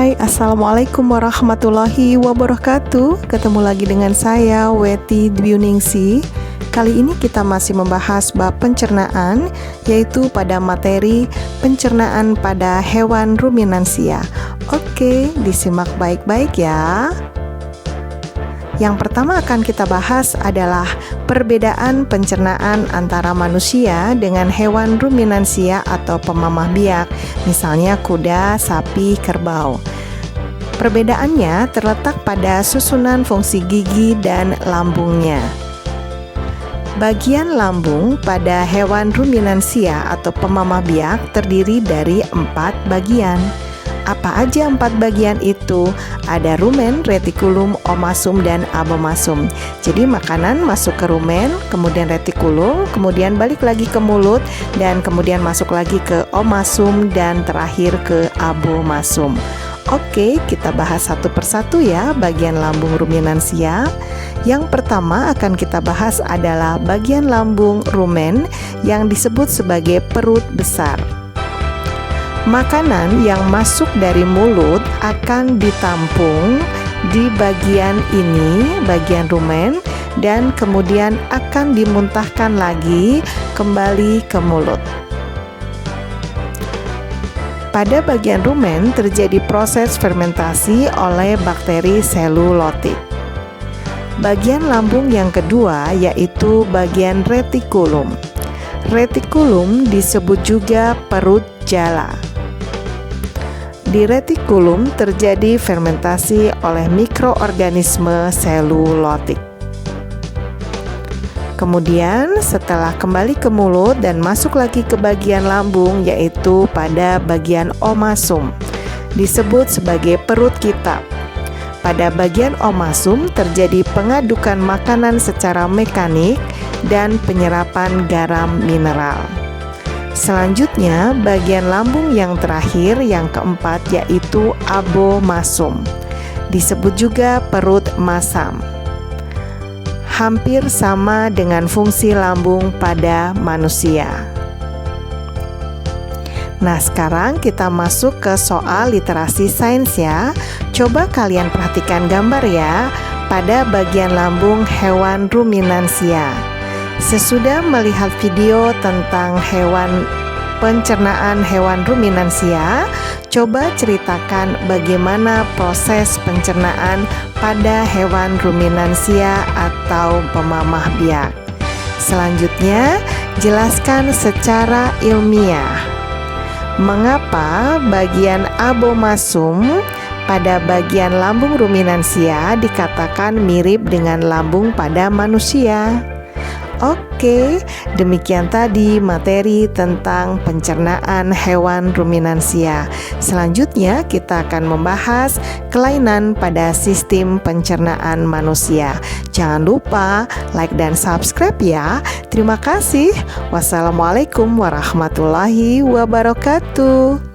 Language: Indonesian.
Hai, Assalamualaikum warahmatullahi wabarakatuh. Ketemu lagi dengan saya, Weti Dwiningsih. Kali ini kita masih membahas bab pencernaan, yaitu pada materi pencernaan pada hewan ruminansia. Oke, disimak baik-baik ya. Yang pertama akan kita bahas adalah perbedaan pencernaan antara manusia dengan hewan ruminansia atau pemamah biak, misalnya kuda, sapi, kerbau. Perbedaannya terletak pada susunan fungsi gigi dan lambungnya. Bagian lambung pada hewan ruminansia atau pemamah biak terdiri dari 4 bagian. Apa aja 4 bagian itu? Ada rumen, retikulum, omasum, dan abomasum. Jadi makanan masuk ke rumen, kemudian retikulum, kemudian balik lagi ke mulut, dan kemudian masuk lagi ke omasum, dan terakhir ke abomasum. Oke, kita bahas satu persatu ya bagian lambung ruminansia. Yang pertama akan kita bahas adalah bagian lambung rumen yang disebut sebagai perut besar. Makanan yang masuk dari mulut akan ditampung di bagian ini, bagian rumen, dan kemudian akan dimuntahkan lagi kembali ke mulut. Pada bagian rumen terjadi proses fermentasi oleh bakteri selulotik. Bagian lambung yang kedua yaitu bagian retikulum. Retikulum disebut juga perut jala. Di retikulum terjadi fermentasi oleh mikroorganisme selulotik. Kemudian setelah kembali ke mulut dan masuk lagi ke bagian lambung yaitu pada bagian omasum, disebut sebagai perut kitab. Pada bagian omasum terjadi pengadukan makanan secara mekanik dan penyerapan garam mineral. Selanjutnya, bagian lambung yang terakhir, yang keempat, yaitu abomasum. Disebut juga perut masam. Hampir sama dengan fungsi lambung pada manusia. Nah, sekarang kita masuk ke soal literasi sains ya. Coba kalian perhatikan gambar ya, pada bagian lambung hewan ruminansia. Sesudah melihat video tentang pencernaan hewan ruminansia, coba ceritakan bagaimana proses pencernaan pada hewan ruminansia atau pemamah biak. Selanjutnya, jelaskan secara ilmiah mengapa bagian abomasum pada bagian lambung ruminansia dikatakan mirip dengan lambung pada manusia. Oke, demikian tadi materi tentang pencernaan hewan ruminansia. Selanjutnya kita akan membahas kelainan pada sistem pencernaan manusia. Jangan lupa like dan subscribe ya. Terima kasih. Wassalamualaikum warahmatullahi wabarakatuh.